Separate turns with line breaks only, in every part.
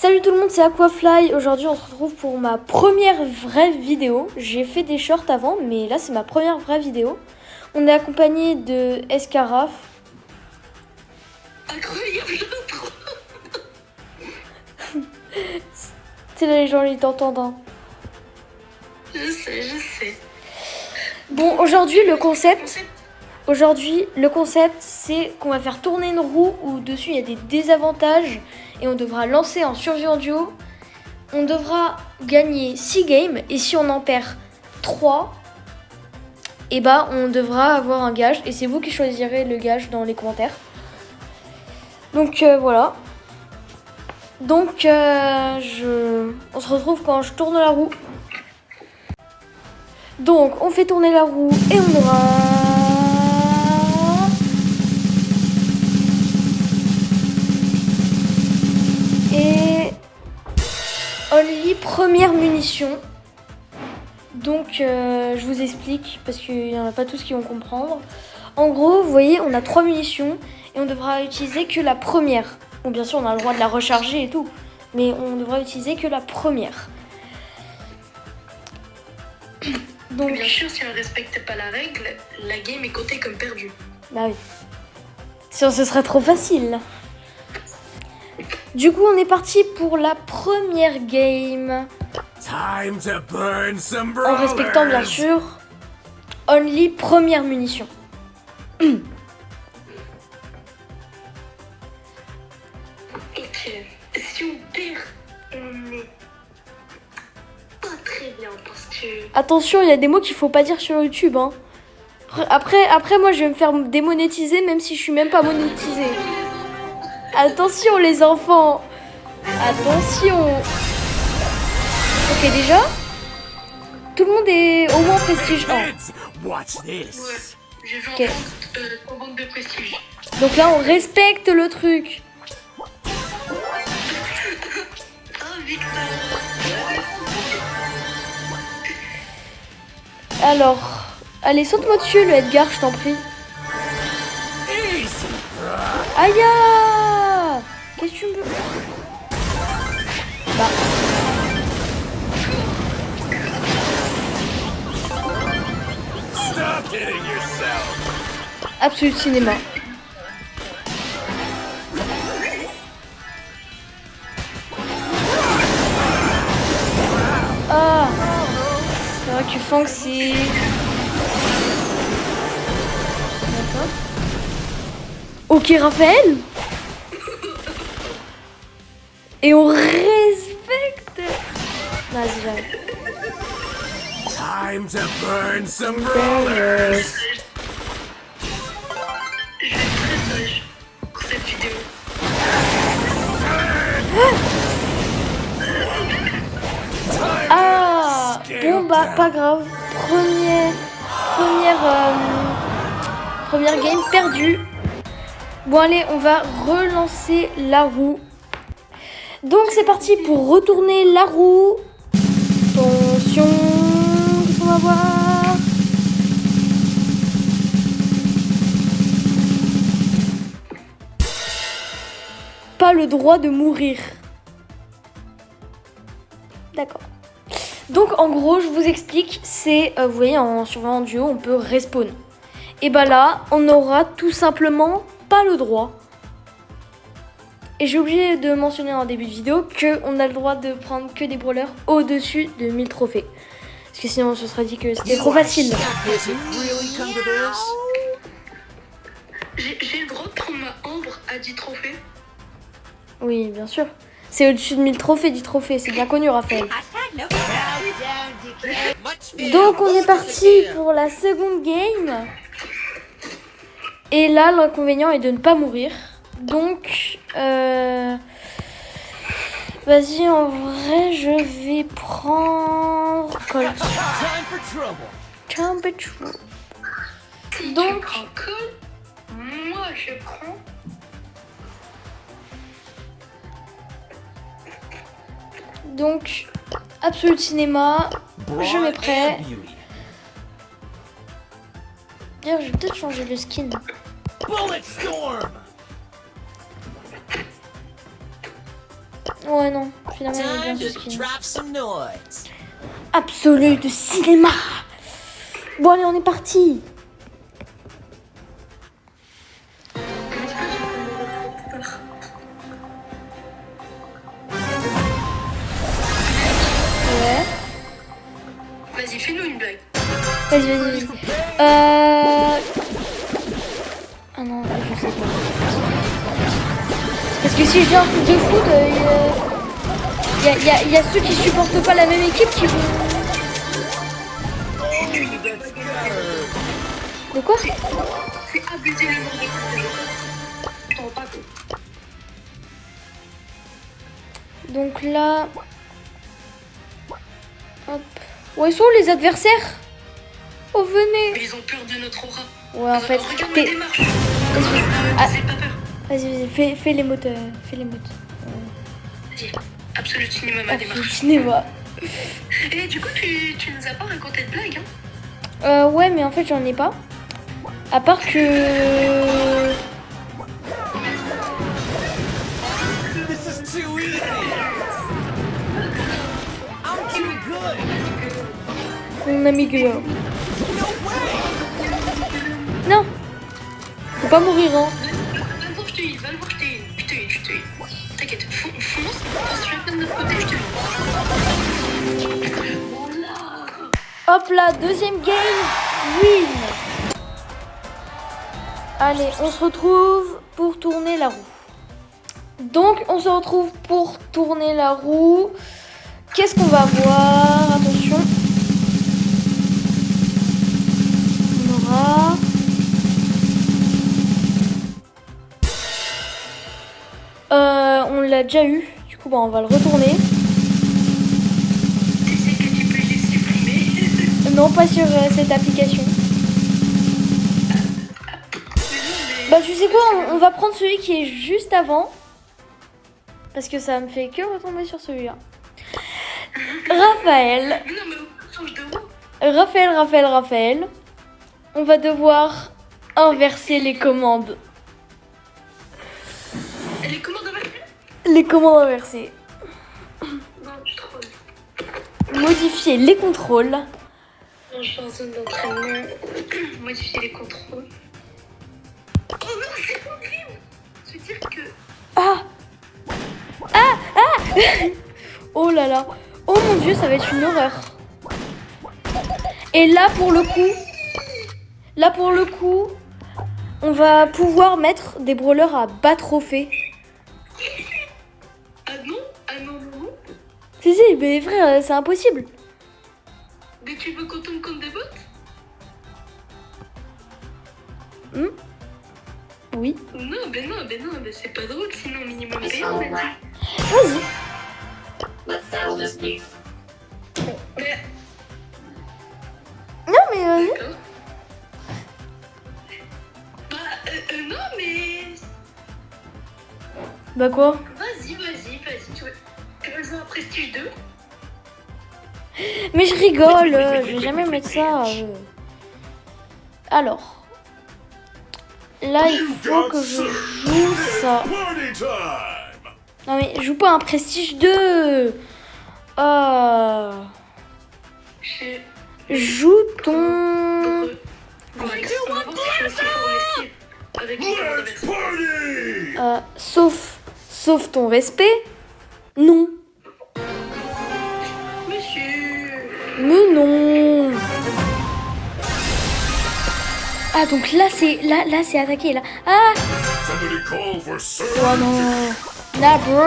Salut tout le monde, c'est Aquafly. Aujourd'hui on se retrouve pour ma première vraie vidéo. J'ai fait des shorts avant, mais là c'est ma première vraie vidéo. On est accompagné de Escaraf.
Incroyable.
C'est là, les gens ils t'entendent. Hein.
Je sais.
Bon, aujourd'hui le concept c'est qu'on va faire tourner une roue où dessus il y a des désavantages et on devra lancer en survie en duo. On devra gagner 6 games et si on en perd 3, et bah on devra avoir un gage et c'est vous qui choisirez le gage dans les commentaires. Donc voilà. Donc on se retrouve quand je tourne la roue. Donc on fait tourner la roue et on aura et only première munition. Donc je vous explique parce qu'il n'y en a pas tous qui vont comprendre. En gros, vous voyez, on a 3 munitions et on devra utiliser que la première. Bon, bien sûr, on a le droit de la recharger et tout, mais on devra utiliser que la première.
Donc, bien sûr, si on ne respecte pas la règle, la game est cotée comme perdue.
Bah oui. Sinon, ce serait trop facile. Du coup, on est parti pour la première game.
Time to burn some
en respectant, bien sûr, only première munition.
Ok. Si on perd, on est pas très bien parce que...
Attention, il y a des mots qu'il faut pas dire sur YouTube. Hein. Après, moi, je vais me faire démonétiser même si je suis même pas monétisée. Attention, les enfants. Attention. Ok, déjà, tout le monde est au moins prestige 1.
Watch this.
Ouais, j'ai vu
Ok.
en banque de prestige.
Donc là, on respecte le truc.
Oh, Victor.
Alors, allez, saute-moi dessus, le Edgar, je t'en prie.
Easy.
Aïe ah. Qu'est-ce que tu me veux? Bah.
Stop hitting yourself.
Absolute cinéma. Ah. C'est vrai que Fang c'est... D'accord. Ok, Raphaël. Et on respecte. Vas-y, j'arrête.
Time to burn some brawlers.
Je vais être très sage pour cette vidéo.
Ah. Bon bah pas grave. Première game perdue. Bon allez, on va relancer la roue. Donc c'est parti pour retourner la roue. Attention, qu'est-ce qu'on va voir? Pas le droit de mourir. D'accord. Donc en gros, je vous explique, c'est, vous voyez, en survivant en duo, on peut respawn. Et bah là, on n'aura tout simplement pas le droit. Et j'ai oublié de mentionner en début de vidéo qu'on a le droit de prendre que des brawlers au-dessus de 1000 trophées. Parce que sinon, on se serait dit que c'était trop facile.
J'ai le droit de prendre ma Ambre à 10 trophées.
Oui, bien sûr. C'est au-dessus de 1000 trophées, 10 trophées. C'est bien connu, Raphaël. Donc, on est parti pour la seconde game. Et là, l'inconvénient est de ne pas mourir. Donc, vas-y, en vrai, je vais prendre Colt. Time for trouble.
Si
Donc,
tu prends Colt, moi je prends...
Donc, Absolute Cinéma, je mets prêt. D'ailleurs, je vais peut-être changer le skin.
Bullet storm.
Ouais, non, finalement, il est bien
Time
ce
to
skin.
drop some noise.
Absolu de cinéma. Bon, allez, on est parti. Ouais.
Vas-y, fais-nous une blague.
Vas-y. Ah non, je sais pas. Parce que si je dis un truc de foot, il y a ceux qui supportent pas la même équipe qui vont... De quoi?
C'est abusé le nombre d'équipes de joueurs. Je t'en rends pas compte.
Donc là... Hop. Où sont les adversaires? Oh, venez.
Mais ils ont peur de notre aura.
Ouais, en fait...
Regarde ma
t'es-
démarche.
Ah.
C'est pas peur.
Vas-y, fais les mots. Fais les mots.
Vas-y. Absolute cinéma, ma démarche.
Cinéma.
Et du coup, tu nous as pas raconté de blague, hein?
Ouais, mais en fait, j'en ai pas. À part que...
This is too easy. I'm too good.
Mon ami Guillaume. Non. Faut pas mourir, hein.
Va le voir, je te heal. Je te heal. T'inquiète, fonce, tu viens pas de notre côté, je te heal. Voilà.
Hop là, deuxième game. Win. Allez, on se retrouve pour tourner la roue. Donc, on se retrouve pour tourner la roue. Qu'est-ce qu'on va voir? Attention. On aura... on l'a déjà eu. Du coup, on va le retourner.
Tu sais que tu peux les supprimer.
Non, pas sur cette application. Bah, tu sais quoi, on va prendre celui qui est juste avant. Parce que ça me fait que retomber sur celui-là. Raphaël.
Mais non, mais on change de roue.
Raphaël. On va devoir inverser les commandes.
Et les commandes inversées?
Les commandes inversées.
Non, je troll.
Modifier les contrôles.
Non, je suis en zone d'entraînement. Modifier les contrôles. Oh non, c'est horrible! Je veux dire que...
Ah. Oh là là. Oh mon dieu, ça va être une horreur. Et là pour le coup, on va pouvoir mettre des brawlers à bas trophée.
Ah non? Non.
Si, mais frère, c'est impossible.
Mais tu veux qu'on tombe comme des bots?
Oui.
Non, mais c'est pas drôle, sinon minimum payant, on a dit.
Vas-y.
Mais...
Non mais
D'accord. Bah, non, mais...
Bah quoi?
Vas-y, tu veux jouer à Prestige 2?
Mais je rigole, je vais jamais mettre ça. Alors. Là, il faut que je joue ça.
Party time!
Non mais joue pas un Prestige 2. Joue ton...
Ouais, on va voir si je suis assez fort en esquive avec les commandes
Let's
inversées.
party!
Sauf ton respect. Non.
Monsieur...
Mais non. Ah donc là c'est c'est attaqué là. Ah.
Somebody call for surge!
Oh non. Nabro.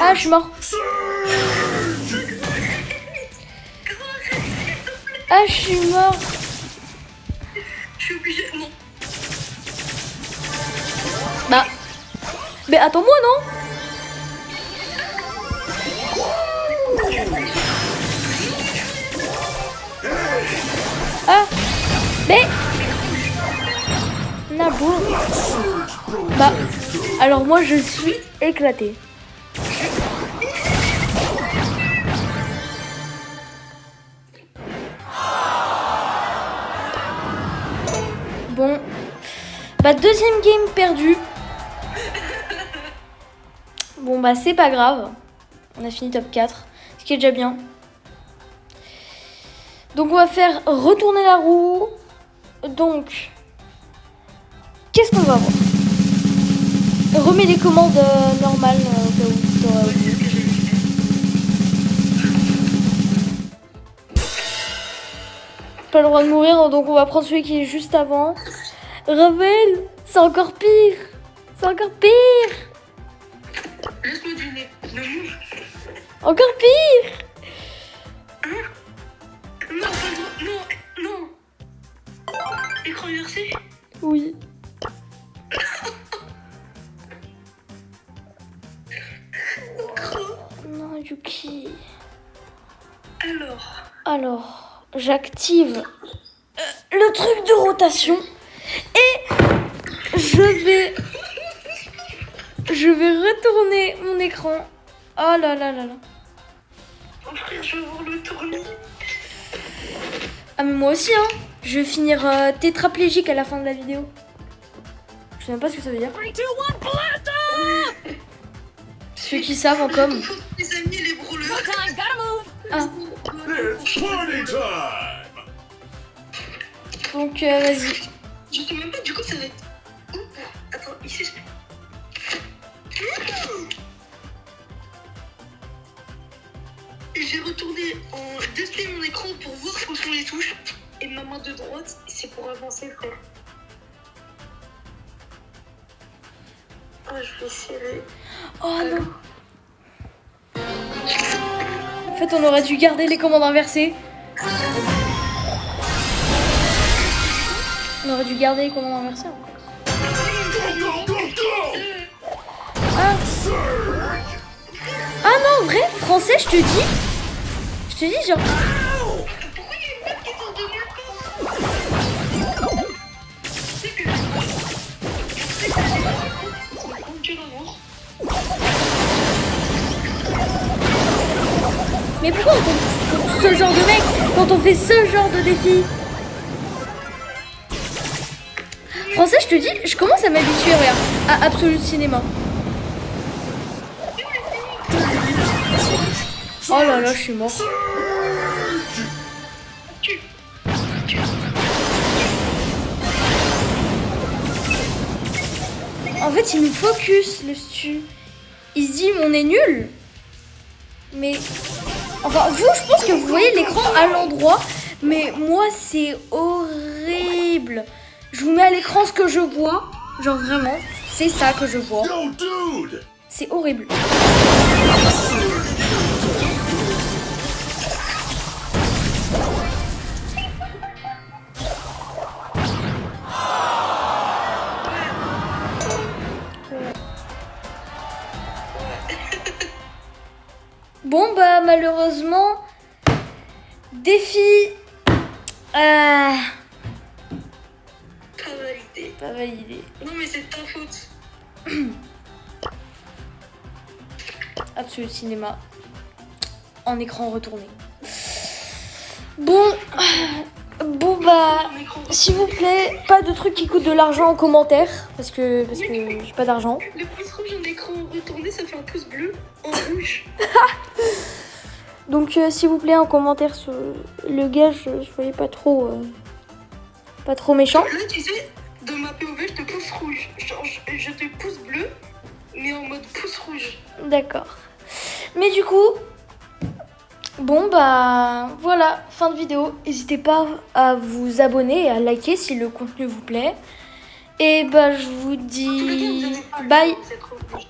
Ah, je suis mort.
Surge!
Ah, je suis mort.
Je suis obligée... Non.
Bah. Mais attends-moi, non? Ah. Mais. Nabo. Bah. Alors moi, je suis éclatée. Bon. Bah, deuxième game perdu. Bon, bah, c'est pas grave. On a fini top 4. Ce qui est déjà bien. Donc, on va faire retourner la roue. Donc, qu'est-ce qu'on va avoir? Remets les commandes normales au cas où t'auras oublié. Pas le droit de mourir, donc on va prendre celui qui est juste avant. Ravel, c'est encore pire. C'est encore pire.
Laisse-moi deviner. Ne bouge.
Encore pire.
Non, pas le droit. Non, non. Écran inversé.
Oui. Non, Yuki. Alors, j'active le truc de rotation et je vais retourner mon écran. Oh là là là là.
Oh frère, je veux voir le tournis.
Ah mais moi aussi hein. Je vais finir tétraplégique à la fin de la vidéo. Je sais même pas ce que ça veut dire.
3, 2, 1, blast!
Ceux qui savent en com.
Les amis, les brûleurs.
No time, gotta move!
Ah,
It's party time!
donc vas-y.
Je sais même pas, du coup, ça va être. Ouh, attends, ici. J'ai retourné en décelé mon écran pour voir où sont les touches. Et ma main de droite, c'est pour avancer, frère. Ah, je vais serrer.
Oh non. En fait, on aurait dû garder les commandes inversées. On aurait dû garder les commandes inversées. En fait.
Go, go, go, go!
Ah. Ah non, vrai, français, je te dis. Je te dis, genre.
Pourquoi il y a une meuf qui sort de nulle part? C'est que. Quel amour.
Mais pourquoi on tombe sur ce genre de mec quand on fait ce genre de défi? Français, je te dis, je commence à m'habituer, regarde, à Absolute Cinéma. Oh là là, je suis mort. En fait, il nous focus, le stu. Il se dit, on est nul. Mais, enfin, vous, je pense que vous voyez l'écran à l'endroit. Mais moi, c'est horrible. Je vous mets à l'écran ce que je vois. Genre vraiment, c'est ça que je vois.
Yo, dude!
C'est horrible. Bon bah malheureusement, défi
Pas validé.
pas validé.
Non, mais c'est de ta faute.
Absolute Cinéma en écran retourné. Bon, bah s'il vous plaît, pas de trucs qui coûtent de l'argent en commentaire parce que j'ai pas d'argent.
Le pouce rouge en écran retourné, ça fait un pouce bleu en rouge.
Donc s'il vous plaît en commentaire sur le gars, je voyais pas trop méchant.
Là, tu sais, de ma POV, je te pouce rouge. Genre, je te pouce bleu, mais en mode pouce rouge.
D'accord. Mais du coup, bon bah voilà, fin de vidéo. N'hésitez pas à vous abonner et à liker si le contenu vous plaît. Et bah je vous
En tous les cas, vous
dis
avez pas le
bye.
temps, c'est trop rouge.